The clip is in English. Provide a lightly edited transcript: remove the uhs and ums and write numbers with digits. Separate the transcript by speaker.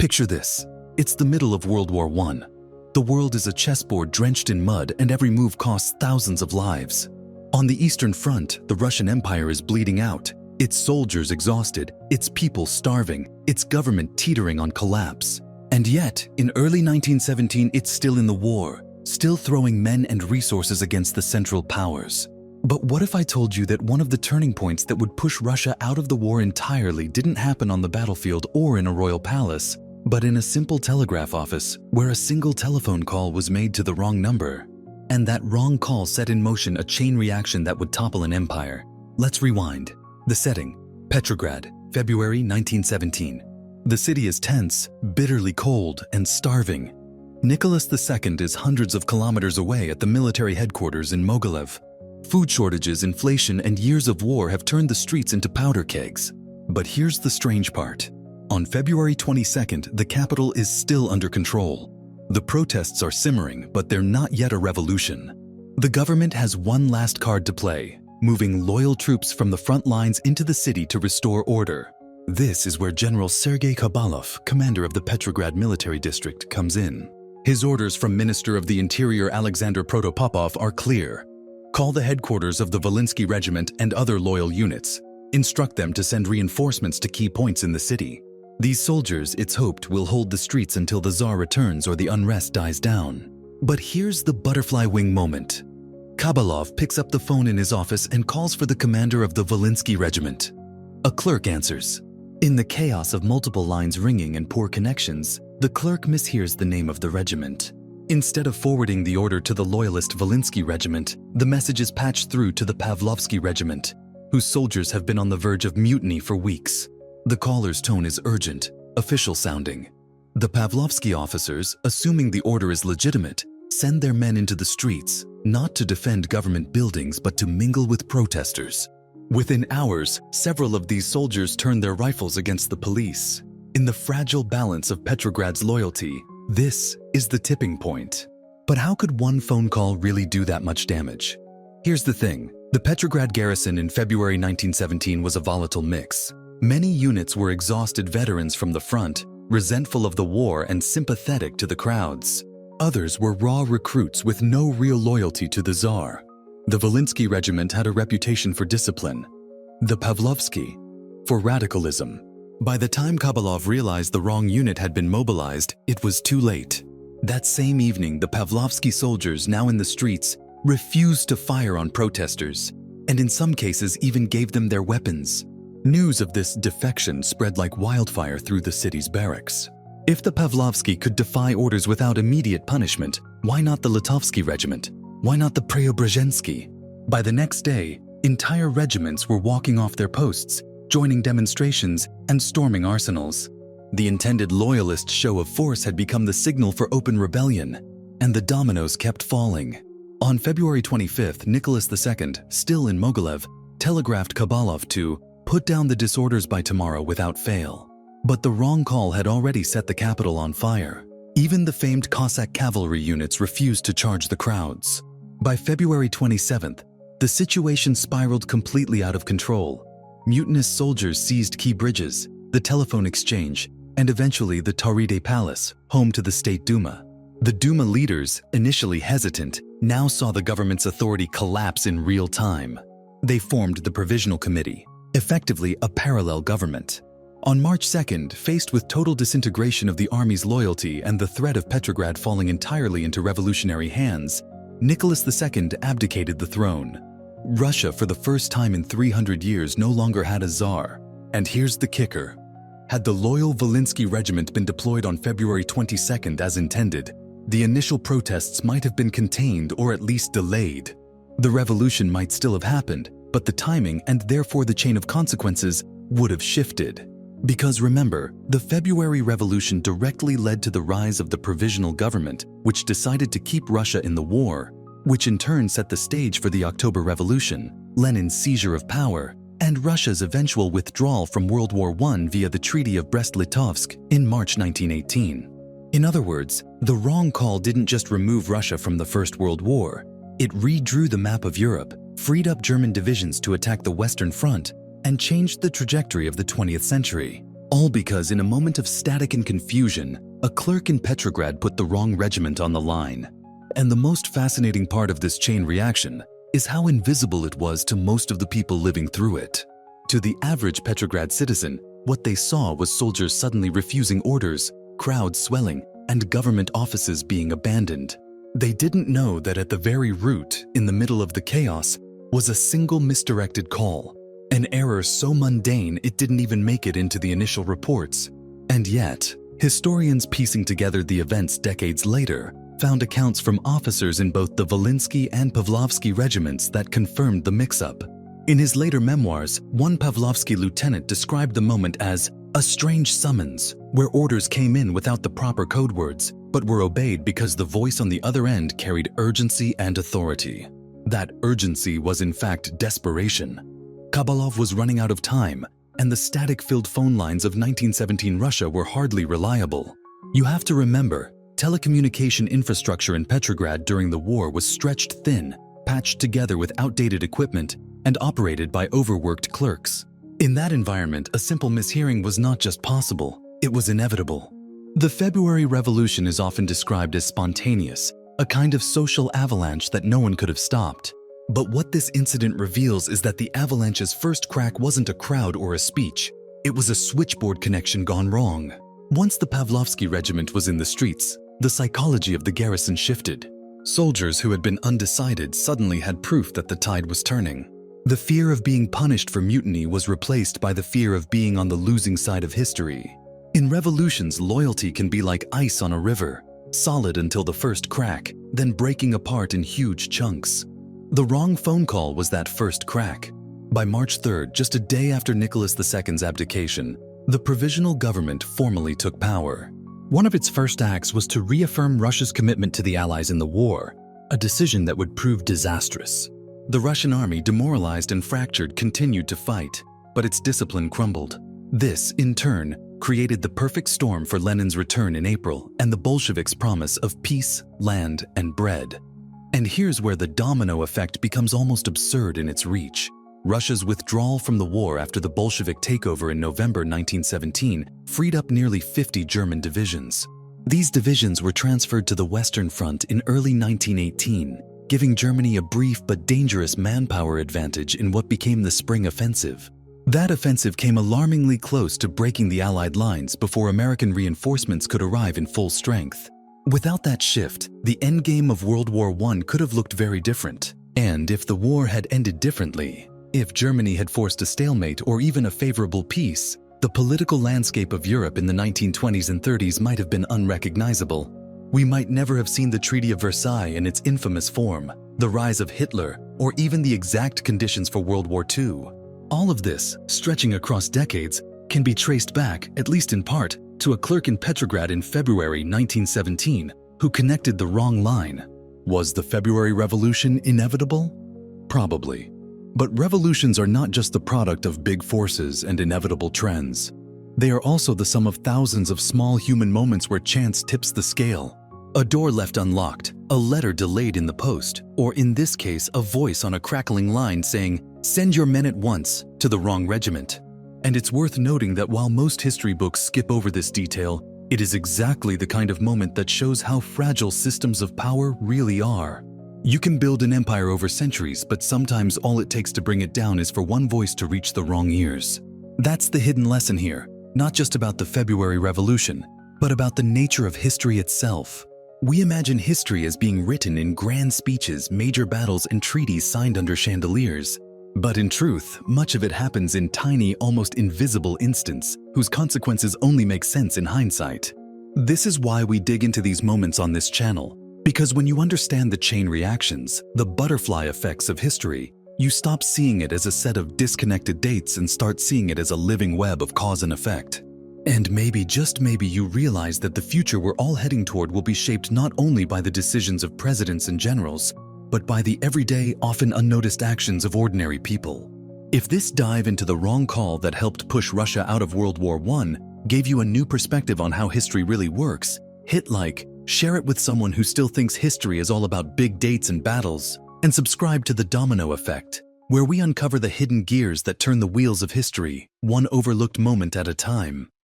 Speaker 1: Picture this. It's the middle of World War I. The world is a chessboard drenched in mud, and every move costs thousands of lives. On the Eastern Front, the Russian Empire is bleeding out, its soldiers exhausted, its people starving, its government teetering on collapse. And yet, in early 1917, it's still in the war, still throwing men and resources against the Central Powers. But what if I told you that one of the turning points that would push Russia out of the war entirely didn't happen on the battlefield or in a royal palace, but in a simple telegraph office where a single telephone call was made to the wrong number? And that wrong call set in motion a chain reaction that would topple an empire. Let's rewind. The setting: Petrograd, February 1917. The city is tense, bitterly cold, and starving. Nicholas II is hundreds of kilometers away at the military headquarters in Mogilev. Food shortages, inflation, and years of war have turned the streets into powder kegs. But here's the strange part. On February 22nd, the capital is still under control. The protests are simmering, but they're not yet a revolution. The government has one last card to play, moving loyal troops from the front lines into the city to restore order. This is where General Sergei Kabalov, commander of the Petrograd military district, comes in. His orders from Minister of the Interior Alexander Protopopov are clear. Call the headquarters of the Volhynsky Regiment and other loyal units. Instruct them to send reinforcements to key points in the city. These soldiers, it's hoped, will hold the streets until the Tsar returns or the unrest dies down. But here's the butterfly wing moment. Kabalov picks up the phone in his office and calls for the commander of the Volhynsky Regiment. A clerk answers. In the chaos of multiple lines ringing and poor connections, the clerk mishears the name of the regiment. Instead of forwarding the order to the loyalist Volhynsky Regiment, the message is patched through to the Pavlovsky Regiment, whose soldiers have been on the verge of mutiny for weeks. The caller's tone is urgent, official-sounding. The Pavlovsky officers, assuming the order is legitimate, send their men into the streets, not to defend government buildings but to mingle with protesters. Within hours, several of these soldiers turn their rifles against the police. In the fragile balance of Petrograd's loyalty, this is the tipping point. But how could one phone call really do that much damage? Here's the thing. The Petrograd garrison in February 1917 was a volatile mix. Many units were exhausted veterans from the front, resentful of the war and sympathetic to the crowds. Others were raw recruits with no real loyalty to the Tsar. The Volhynsky Regiment had a reputation for discipline. The Pavlovsky, for radicalism. By the time Kabalov realized the wrong unit had been mobilized, it was too late. That same evening, the Pavlovsky soldiers, now in the streets, refused to fire on protesters, and in some cases even gave them their weapons. News of this defection spread like wildfire through the city's barracks. If the Pavlovsky could defy orders without immediate punishment, why not the Litovsky Regiment? Why not the Preobrazhensky? By the next day, entire regiments were walking off their posts, joining demonstrations and storming arsenals. The intended loyalist show of force had become the signal for open rebellion, and the dominoes kept falling. On February 25th, Nicholas II, still in Mogilev, telegraphed Kabalov to put down the disorders by tomorrow without fail. But the wrong call had already set the capital on fire. Even the famed Cossack cavalry units refused to charge the crowds. By February 27th, the situation spiraled completely out of control. Mutinous soldiers seized key bridges, the telephone exchange, and eventually the Tauride Palace, home to the State Duma. The Duma leaders, initially hesitant, now saw the government's authority collapse in real time. They formed the Provisional Committee, effectively a parallel government. On March 2nd, faced with total disintegration of the army's loyalty and the threat of Petrograd falling entirely into revolutionary hands, Nicholas II abdicated the throne. Russia, for the first time in 300 years, no longer had a Tsar. And here's the kicker. Had the loyal Volhynsky Regiment been deployed on February 22nd as intended, the initial protests might have been contained or at least delayed. The revolution might still have happened, but the timing and therefore the chain of consequences would have shifted. Because remember, the February Revolution directly led to the rise of the Provisional Government, which decided to keep Russia in the war, which in turn set the stage for the October Revolution, Lenin's seizure of power, and Russia's eventual withdrawal from World War I via the Treaty of Brest-Litovsk in March 1918. In other words, the wrong call didn't just remove Russia from the First World War, it redrew the map of Europe, freed up German divisions to attack the Western Front, and changed the trajectory of the 20th century. All because in a moment of static and confusion, a clerk in Petrograd put the wrong regiment on the line. And the most fascinating part of this chain reaction is how invisible it was to most of the people living through it. To the average Petrograd citizen, what they saw was soldiers suddenly refusing orders, crowds swelling, and government offices being abandoned. They didn't know that at the very root, in the middle of the chaos, was a single misdirected call, an error so mundane it didn't even make it into the initial reports. And yet, historians piecing together the events decades later found accounts from officers in both the Volinsky and Pavlovsky regiments that confirmed the mix-up. In his later memoirs, one Pavlovsky lieutenant described the moment as a strange summons, where orders came in without the proper code words, but were obeyed because the voice on the other end carried urgency and authority. That urgency was in fact desperation. Kabalov was running out of time, and the static-filled phone lines of 1917 Russia were hardly reliable. You have to remember, telecommunication infrastructure in Petrograd during the war was stretched thin, patched together with outdated equipment, and operated by overworked clerks. In that environment, a simple mishearing was not just possible, it was inevitable. The February Revolution is often described as spontaneous, a kind of social avalanche that no one could have stopped. But what this incident reveals is that the avalanche's first crack wasn't a crowd or a speech. It was a switchboard connection gone wrong. Once the Pavlovsky regiment was in the streets, the psychology of the garrison shifted. Soldiers who had been undecided suddenly had proof that the tide was turning. The fear of being punished for mutiny was replaced by the fear of being on the losing side of history. In revolutions, loyalty can be like ice on a river, solid until the first crack, then breaking apart in huge chunks. The wrong phone call was that first crack. By March 3rd, just a day after Nicholas II's abdication, the provisional government formally took power. One of its first acts was to reaffirm Russia's commitment to the Allies in the war, a decision that would prove disastrous. The Russian army, demoralized and fractured, continued to fight, but its discipline crumbled. This, in turn, created the perfect storm for Lenin's return in April and the Bolsheviks' promise of peace, land, and bread. And here's where the domino effect becomes almost absurd in its reach. Russia's withdrawal from the war after the Bolshevik takeover in November 1917 freed up nearly 50 German divisions. These divisions were transferred to the Western Front in early 1918, giving Germany a brief but dangerous manpower advantage in what became the Spring Offensive. That offensive came alarmingly close to breaking the Allied lines before American reinforcements could arrive in full strength. Without that shift, the endgame of World War I could have looked very different. And if the war had ended differently, if Germany had forced a stalemate or even a favorable peace, the political landscape of Europe in the 1920s and 30s might have been unrecognizable. We might never have seen the Treaty of Versailles in its infamous form, the rise of Hitler, or even the exact conditions for World War II. All of this, stretching across decades, can be traced back, at least in part, to a clerk in Petrograd in February 1917 who connected the wrong line. Was the February Revolution inevitable? Probably. But revolutions are not just the product of big forces and inevitable trends. They are also the sum of thousands of small human moments where chance tips the scale. A door left unlocked, a letter delayed in the post, or in this case, a voice on a crackling line saying, "Send your men at once," to the wrong regiment. And it's worth noting that while most history books skip over this detail, it is exactly the kind of moment that shows how fragile systems of power really are. You can build an empire over centuries, but sometimes all it takes to bring it down is for one voice to reach the wrong ears. That's the hidden lesson here, not just about the February Revolution, but about the nature of history itself. We imagine history as being written in grand speeches, major battles, and treaties signed under chandeliers. But in truth, much of it happens in tiny, almost invisible instants, whose consequences only make sense in hindsight. This is why we dig into these moments on this channel, because when you understand the chain reactions, the butterfly effects of history, you stop seeing it as a set of disconnected dates and start seeing it as a living web of cause and effect. And maybe, just maybe, you realize that the future we're all heading toward will be shaped not only by the decisions of presidents and generals, but by the everyday, often unnoticed actions of ordinary people. If this dive into the wrong call that helped push Russia out of World War I gave you a new perspective on how history really works, hit like, share it with someone who still thinks history is all about big dates and battles, and subscribe to the Domino Effect, where we uncover the hidden gears that turn the wheels of history, one overlooked moment at a time.